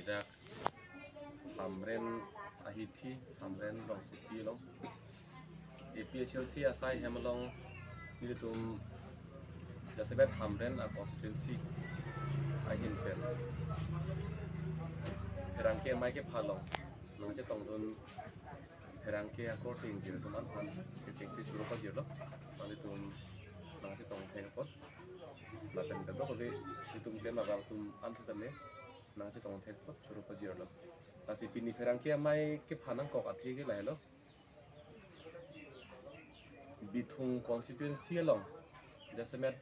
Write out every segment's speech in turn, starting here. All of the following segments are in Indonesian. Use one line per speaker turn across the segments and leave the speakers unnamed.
จากทำเรนอาฮิทีทำเรนลองสุปีลงเอพีเชลซีอาศัยให้มันลงนี่ตุ่มจะเสด็จทำเรนอาคอนสติทูนซีอาหินเป็นเฮรังเกไม่เก็บพาลงน้องจะต้องโดนเฮรังเกอโคตรอิงจีร์ตุ่มอันพันเก็บเช็คที่ชูโรก็จีร์ลตอนนี้ตุ่มน้องจะต้องเทงกดมาเป็นกันตัวเลยที่ตุ่มเดินมาบางตุ่มอันสุดท้าย nang si tong thek pot churu pa jir lo la si pini serang ke mai ke phanang kok athi ke lai lo bithung constituency long jasemet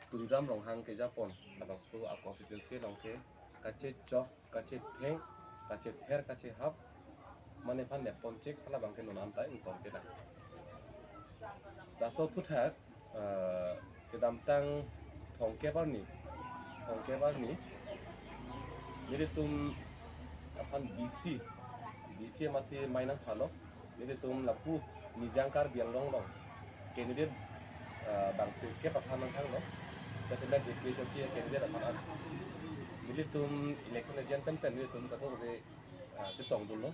tuliram rong hang ke japon abang so a constituency long ke kache chok kache theng kache ther kache hap mane phan ne ponchek phala bang ke nonam tai in tom ke da da so puthak ke dam tang thong ke par ni Jadi tum akan DC masih mainan palo. Jadi tum lapu nijangkar biang dong. Candidate bangsa ke papanan kang lo. Kesedak education sih candidate akan. Jadi tum election agent pen jadi tum kata boleh cetong dulu.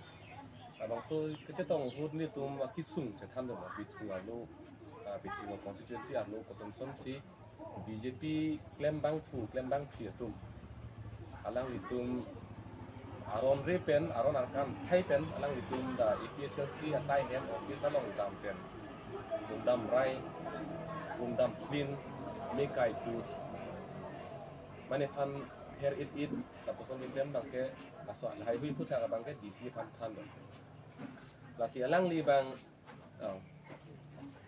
Abang so kecetong hut ni tum kisung cetan dulu. Bitung constituency arlo konsumsi si BJP klaim bang pi tum. Alang itum aron repen aron arkan thaipen alang itum da EPHLC asai hem office along dam pen dam rai dam clean mekai tu mane pan her it tapos ang dem bangke kaso hai hui putha ka bangke DC pan than do la si alang li bang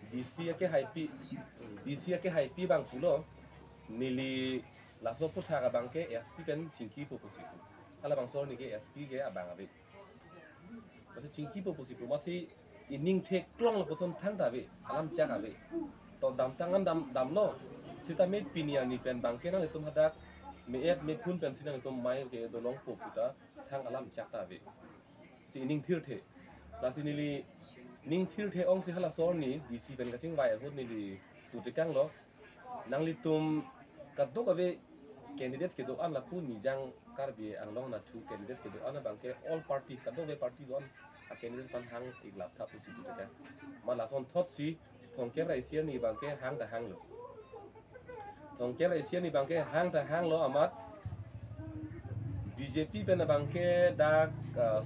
DC ke hai pi bang pulo nili laso putha ka bangke SP pen cingki propositu kala bangso ni ke SP ke abang abe masih cingki propositu masih ining thek klong la poson thang da be alam chak abe to dam tangan dam lo sita me pinia ni pen bangke na letum hadak me phun pen sinang letum mai ke dolong poputa thang alam chak ta be si ining thir the la sinili ning thir the ong si hala sor ni DC pen ka ching bai hut ni li putikang lo nang litum kadok abe candidates ke doan la pun nijang karbi anglong na two candidates ke doan bangke all party kadok be party doan a candidate pan hang iglap tha pusi tu ka mala son thot si thongke rai sia ni bangke hang da hang lo thongke rai sia ni bangke hang da hang lo amat BJP pen bangke da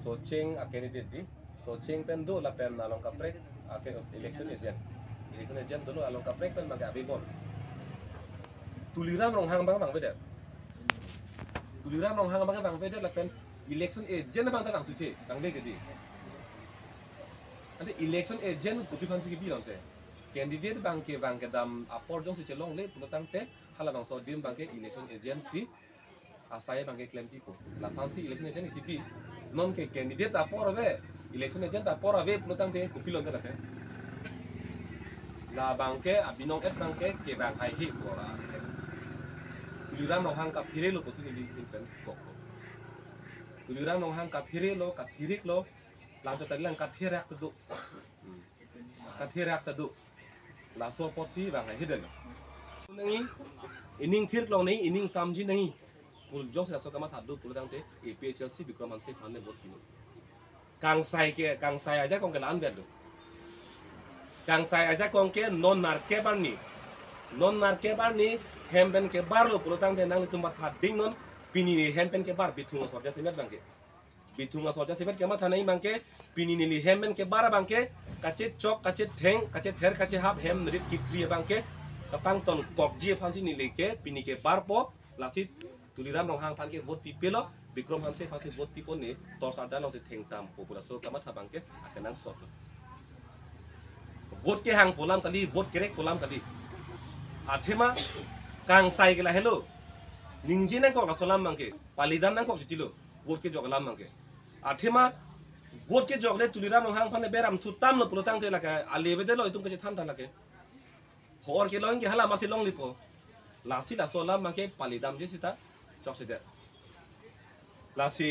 socheng a candidate di socheng pen do la pen along kaprek a election agent dulu along kaprek pen maga abibon tuliram rong hang bang beda tuliram rong hang bang beda la pen election agent bang ta bang tu the bang be gedi ante election agent kopi phansi ki bilang te candidate bang ke dam apor jong si chelong le pulotang te hala bang so dim bang ke election agency asai bang ke claim people la phansi election agent ki bi non ke candidate apor ave election agent apor ave pulotang te kopi lon te la te la bang ke abinong et bang ke bang hai hi ko la tuliram nong hang ka phire lo posu ni pen kok tuliram nong hang ka phire lo ka thirik lo lang to taglang ka thirak ta du la so posi bang hai hidden nangi ining thir long nei ining samji nangi pul jong sa so kama thadu pul dang te EPHLC bikram anse phane bot kini kang sai aja kong ke lan vet do kang sai aja kong ke non marke bar ni hempen ke bar lo pulutang te nang tumbat hading non pini ni hempen ke bar bitunga sorja semet bangke bitunga sorja semet ke ma thanai bangke pini ni hempen ke bar bangke kache chok kache theng kache ther kache hap hem nrit ki kriya bangke kapang ton kopji phansi ni leke pini ke bar po lasi tuliram rong hang phan ke vote pi pelo bikrom hamse phansi vote pi po ni tor sarja nong se theng tam population kama tha bangke akenang sot vote ke hang polam kali vote kerek polam kali athema kang sai ke la hello ningji nang kok asolam mangke palidam nang kok chitilo vote ke joglam mangke athema vote ke jogle tuliram nong hang phane beram chutam lo pulotang te la ka alebe de lo itum ke than la ke hor ke long ke hala masi long lipo lasi la solam mangke palidam je sita chok se de lasi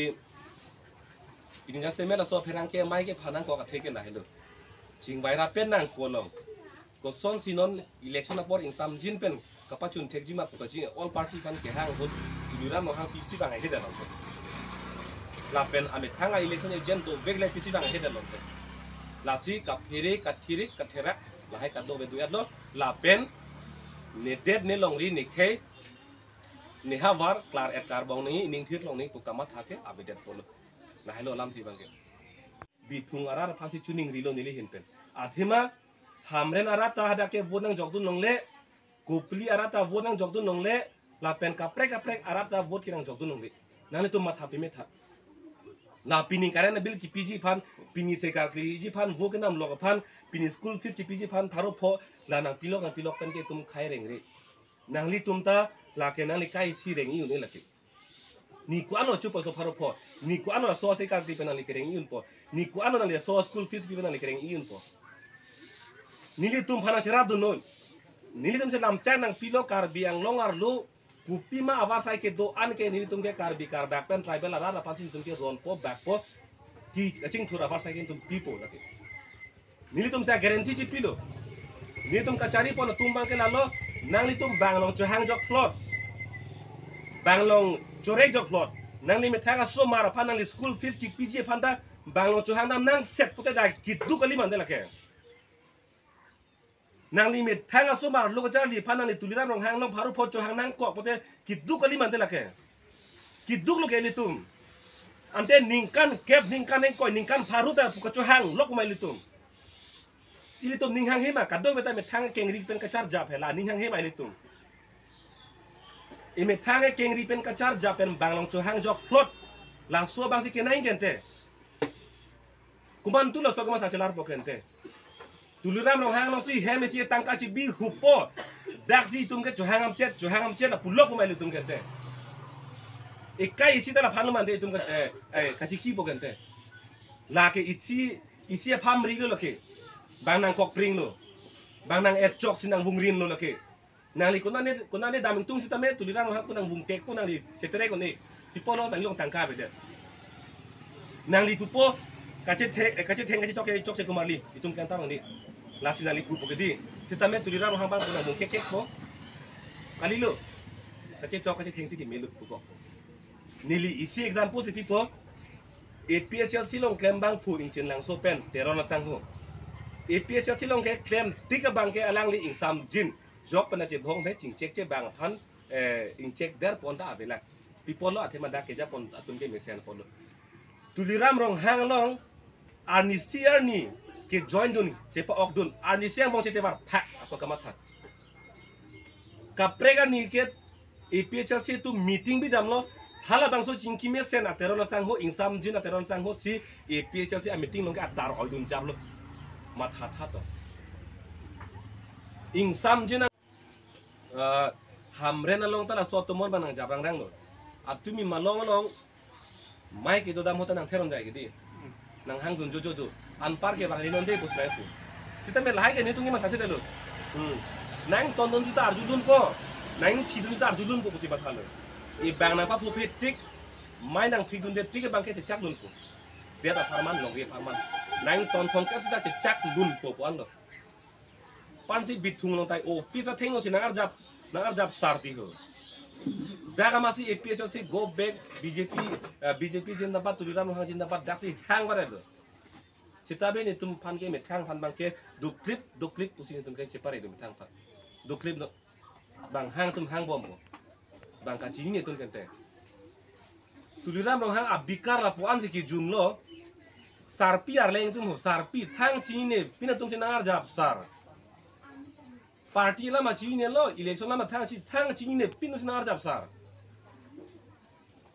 ininga se me la so pherang ke mai ke phanang kok athe ke la hello chingbai ra pen nang kolong ko son sinon election apor in sam jin pen kapachun thekji ma pukaji all party kan ke hang hot tuliram no hang pisi bang ai heda la pen amit thanga election agent to vegle pisi bang head lom la si kap hiri kathiri kathera la hai kado be duat lo la pen ne det ne long ri ne khe ne havar klar et kar bong ni ning thir long ni ku kamat hake abedet polo la hai lo lam thi bang ke bitung arar phasi chuning ri lo ni le hin pen athima hamren arata hada ke vonang jogdun long le kupli arata vonang jogdun long le la pen kaprek arata vot kirang jogdun long le nane to mat hapi me tha la pining karena bil ki piji phan pini se ka ki phan vo ke nam log phan pini school fees ki piji phan tharo pho la nang pilok pen ke tum khai reng re nang li tum ta la ke nang li kai si reng yu ne la ke ni ku ano chu po so pharo pho ni ku ano so se ka ti pen li kereng yun po ni ku ano nang le so school fees pi pen li kereng yun po ni li tum phana cherap dun non ni li tum se lam chan nang pilok kar biang longar lu Pupima awar sai ke do an ke ni tum ke kar back pen tribal ara la pansi tum ke ron po back po ki aching thura awar sai ke tum pipo lake ni tum sa guarantee ji pilo ni tum kachari po na tum bang ke lalo nang ni tum bang long hang jok plot bang long chorek jok plot nang ni methaga so mara phan nang school fees ki pj phanda bang long hang nam nang set puta da ki du kali man de lake nang limit thanga sumar lu jar li phanang li tuliram rong hang long pharu pho cho hang nang ko pote kiddu kali man te lake kiddu lu ke li tum ante ningkan kep ningkan en ko ningkan pharu ta ko cho hang lok mai li tum ili tum ning hang hema kaddo beta me thang keng ri pen ka char ja phela ning hang hema li tum e me thang keng ri pen ka char ja pen bang long cho hang jok plot la so bang si ke nai gente kuman tu lo so ma sa chelar pokente Tuliram long hang long si hem si tangka chi bi hupo daksi tum ke johangam chet la pulok mai tum ke te ikai isi ta la phanu man de tum ke kachi ki bo gente la ke isi pham ri lo ke bang nang kok pring lo bang nang et chok sinang vung rin lo ke nang li kona ne daming tung si ta me tuliram long hang kunang vung tek kunang li chetere ko ni pipolo nang long tangka be de nang li pupo kache theng chok se kumali itum kan ta bang ni lasi nali grupo ke di sitame tulira rohang bang puna mungke kek po kali lo kache theng si ki melu ko nili isi example si pipo APHL silong claim bang pu in chin lang so pen teron na sang ho APHL silong ke claim tika bang ke alang li in sam jin jok pana che bhong be ching check che bang phan in check der ponta abela pipo lo athema da ke ja pon atum ke mesen polo tuliram rong hang long arnisiar ni ke join dun cepa ok dun arnisiang bong cete bar phak aso kamatha kaprega ni ke APHC tu meeting bi damlo hala bangso chingki me sen ateron sang ho insam jin ateron sang ho si APHC a meeting long ka dar oi dun jablo matha tha to insam jin hamren along tala so to mon banang jabrang rang lo atumi malong mai ke do dam hota nang theron jai gidi nang hang dun jojo du anpar ke bang rinon de bus na tu sita me lahai ke ni tungi ma thase de lo nang ton don sita arjudun ko nang thidun sita arjudun ko busi bathalo e bang na pa pu tik mai nang phidun de tik bang ke chak dun ko dia ta farman long ge farman nang ton thong ka sita chak dun ko po an lo pan si bitung long tai o pisa theng no si nang arjap sarti ho daga masi APHC go back BJP jindabat tuliram hang jindabat daksi hang bare do sitabe ni tum phan ke methang phan bang ke du clip pusi ni tum ke separe du methang phan du clip no bang hang tum hang bom ko bang ka chini ni tum kente tuliram hang abikar la puan si ki jum lo sarpi ar leng tum ho sarpi thang chini ne pina tum se nangar jap sar party lama chini lo election lama thang chini ne pin se nangar jap sar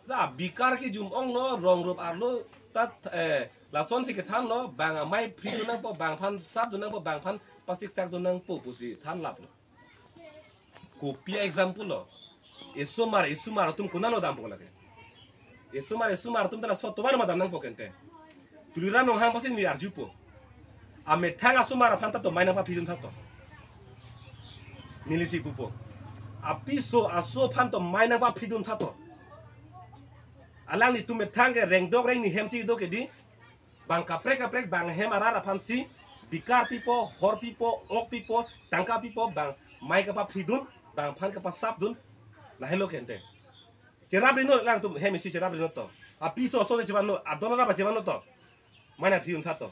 la bikar ki jum ong lo rong rup ar lo tat la son si ke than lo bang mai pri du nang po bang phan sap du nang po bang phan pasik sak du nang po pusi than lap lo ko pia example lo esumar tum kunano dam po lage esumar tum tala so tobar madam nang po kente tuliran nong hang pasin mi arjupo ame thanga sumar phan ta to mai nang pa pidun tha to nilisi pupo api so aso phan to mai nang pa pidun tha to alang ni tume thang reng dog reng ni hemsi do ke di bang kaprek bang hem arara phan si bikar pipo hor pipo ok pipo tangka pipo bang mai ka pa pidun bang phan ka pa sap dun la hello kente cerap rino lang tum hemisi cerap rino to a piso so de no adona ba no to mana thiun tha to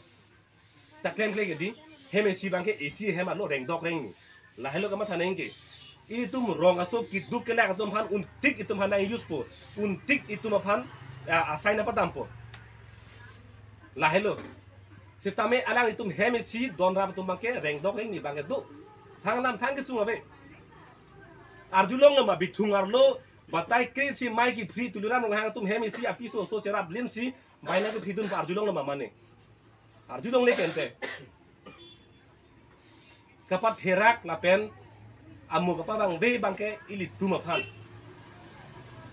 ta claim ke di hemisi bangke isi hema lo reng dok reng la hello kama thaneng ke itum rong aso kiduk ke la tum han untik itum han nang useful untik itum phan assign apa tampo la hello sitame alang itum hemisi don rab tum bangke reng dok reng ni bangke du thang nam thang ke sungabe arjulong lama bithungar lo batai krisi mai ki free tuluram long hang tum hemisi apiso so cerap linsi baina ke fridun pa arjulong lama mane arjulong le kente kapat herak lapen amu kapa bang ve bangke ili tuma phan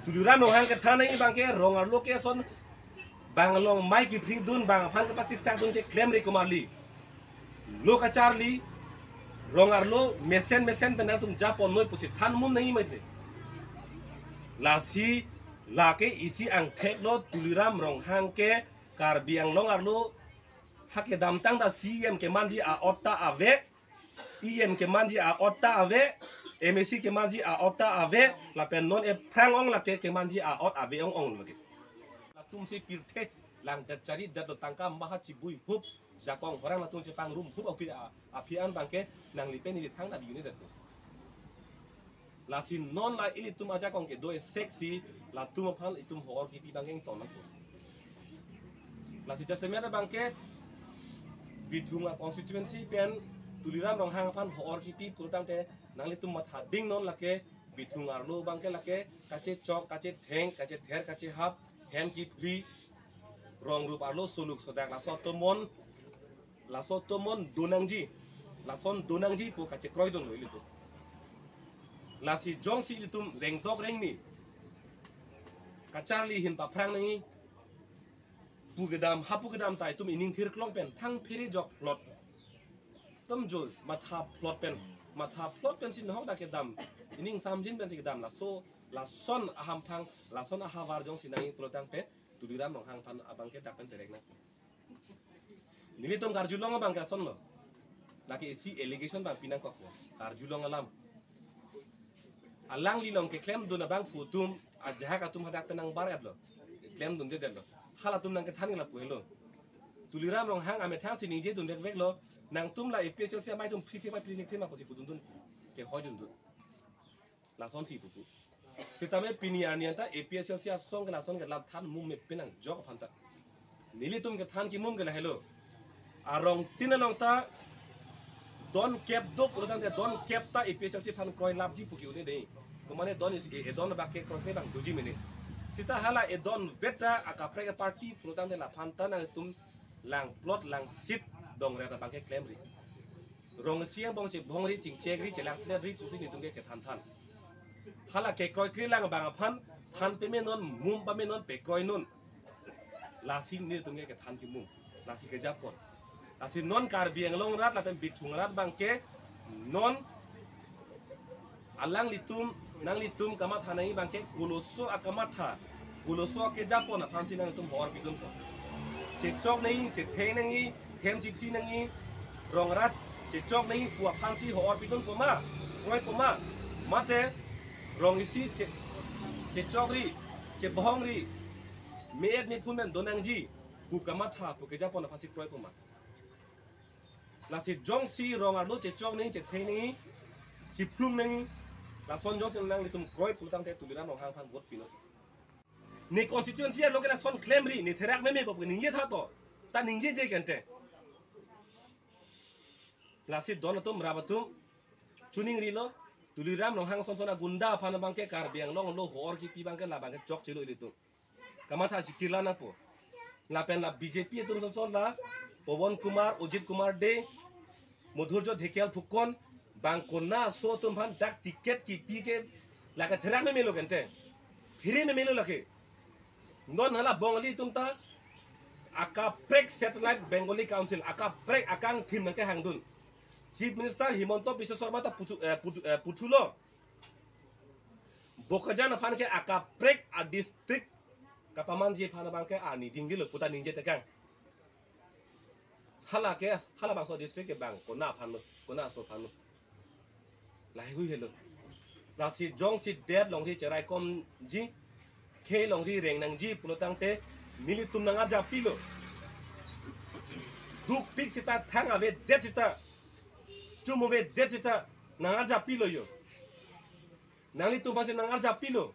tuluram long hang ke thana i bangke rongar location bangalong mai ki fridun bang phan kapat siksak dun ke claim re kumarli loka charli rongar lo mesen benar tum japon noi pusi than mum nahi mai lasi lake isi ang thek lo tuliram rong hang ke karbiang longar lo hake dam tang da cm ke manji a otta ave em ke manji a otta ave msc ke manji a otta ave la pen non e prang ong la ke manji a ot ave ong lo ke la tum si pirthe lang da chari da do tangka maha chibui hup jakong orang latung cepang rum hup apian bangke nang lipen ini thang da bi ni da la sin non la ili tum aja kong ke do sexy la tum phan itum hor ki pi bangeng ton ko la si jase mera bangke bithunga constituency pen tuliram rong hang phan hor ki pi purtang te nang li tum matha ding non la ke bithunga lo bangke la ke kache chok kache theng kache ther kache hap hem ki free rong rup arlo suluk sodak la sotomon donangji la son donangji po kache kroy don lo itu la si jong si itum reng dok reng ni kacharli hin pa phrang ngi pugedam hapugedam tai tum ining thir klong pen thang phiri jok plot tum jol matha plot pen sin hok da ke dam ining samjin pen si dam la son aham phang la son ahavar jong sinai plotang pe tudiram rong hang phan abang ke dak pen terek na nili tum karjulong bang ka son lo laki isi allegation bang pinang kok karjulong alam alang lilong ke claim dun abang futum ajaha ka tum hadak penang barat lo claim dun de lo hala tum nang ke thani la puelo tuliram rong hang ame thang si ninje dun vek lo nang tum la epl sia mai tum phri thema ko si putun dun ke hoi dun la son si pupu sitame pinianian ta epl sia song na son ke lam than mum me penang jok phanta nili tum ke than ki mum ke la hello arong tinalong ta don cap dok lo tang don cap ta epl si phan kroy lab ji puki uni dei kumane don is e don ba ke kroy bang duji minute sita hala e don veta aka prega party lo tang la phanta na tum lang plot lang sit dong re ta bang ke claim ri rong siang bong che bong ri ching che ri che lang sne ri pusi ni tum ke than hala ke kroy kri lang bang phan pe me non mum pa me non pe kroy non la sing ni tum ke than ki mum la si ke japon asin non karbiang long rat la pen bithung rat bangke non alang litum nang litum kamat hanai bangke guloso akamatha guloso ke japon phansi nang tum hor bidun ko chechok nei che thei nangi hem chi phi nangi rong rat chechok nei puak phansi hor bidun ko ma roi ko ma mate rong isi chechok ri che bohong ri meet ni phun men donang ji ku kamatha pu ke japon phansi kroi ko ma la si jong si rong arlo che chok ning che thei ni si plum ning la son jong sin nang litum kroi pultang te tuliram rong hang phan bot pino ni constituency lo ke la son claim ri ni therak me bo ning ye tha to ta ning je kente la si don tum rabatum chuning ri lo tuliram rong hang son sona gunda phan bang ke kar biang long lo hor ki pi bang ke la bang ke chok chilo ri tu kamatha sikirla na po la pen la bjp tum son la पवन कुमार अजित कुमार दे मधुरजो धेकियाल फुकन बांकोना सो तुम भान डाक टिकट की पी के लाके थेराक में मिलो केंटे फ्री में मिलो लके नॉन हला बंगाली तुम ता आका प्रेक सैटेलाइट बेंगोली काउंसिल आका प्रेक आकांग थीम नके हांगदुन चीफ मिनिस्टर हिमंत बिश्व शर्मा ता पुथुलो बोकजान फान के आका प्रेक आ district kapaman je phana bang ke ani dingil puta ninje tekang hala bang so district ke bang kona phan kona so phan lai hui hello la si jong si dead long thi cherai kom ji ke long ri reng nang ji pulo tang te nili tum nang aja pilo duk pik sita thang ave det sita chumo ve det sita nang aja pilo yo nang li tum pan nang aja pilo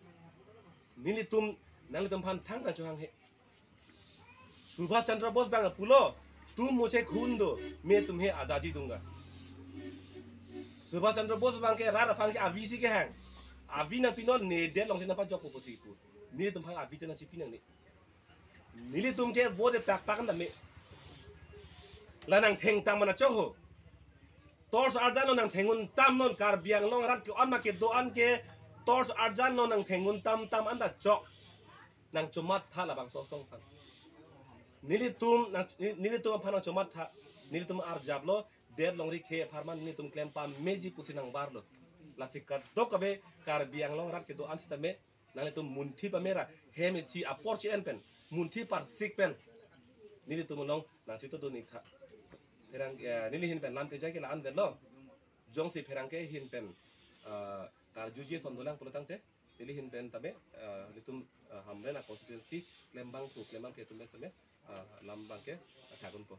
nili tum pan thang ta chuang he Subhash Chandra Bose bang pulo तुम मुझे खून दो मैं तुम्हें आजादी दूंगा सुभाष चंद्र Bose bang ke rara phang ke avisi ke hang avi nang pinon ne de long sin pa jok po si pu ni tum phang avi tena si pinang ni nili tum ke wo de pak pak na me lanang theng tam mana choho tors arjan nang thengun tam non kar biang long rat ke on ma ke do an ke tors arjan nang thengun tam anda chok nang chumat thala bang so song phang nili tum phana chomat tha nili tum ar jablo der longri khe farman nili tum klem pam meji pusinang barlo lasikat dokabe kar biang long rat ke do an sitame nali tum munthi pa mera he me si aporchi en pen munthi par sik pen nili tum long nang sito do ni tha perang nili hin pen lam ke jai ke la an lo jong si perang ke hin pen kar juji sondolang pulotang te nili hin pen tabe litum hamle na constituency klembang tu klembang ke tum same lambang ke thakun po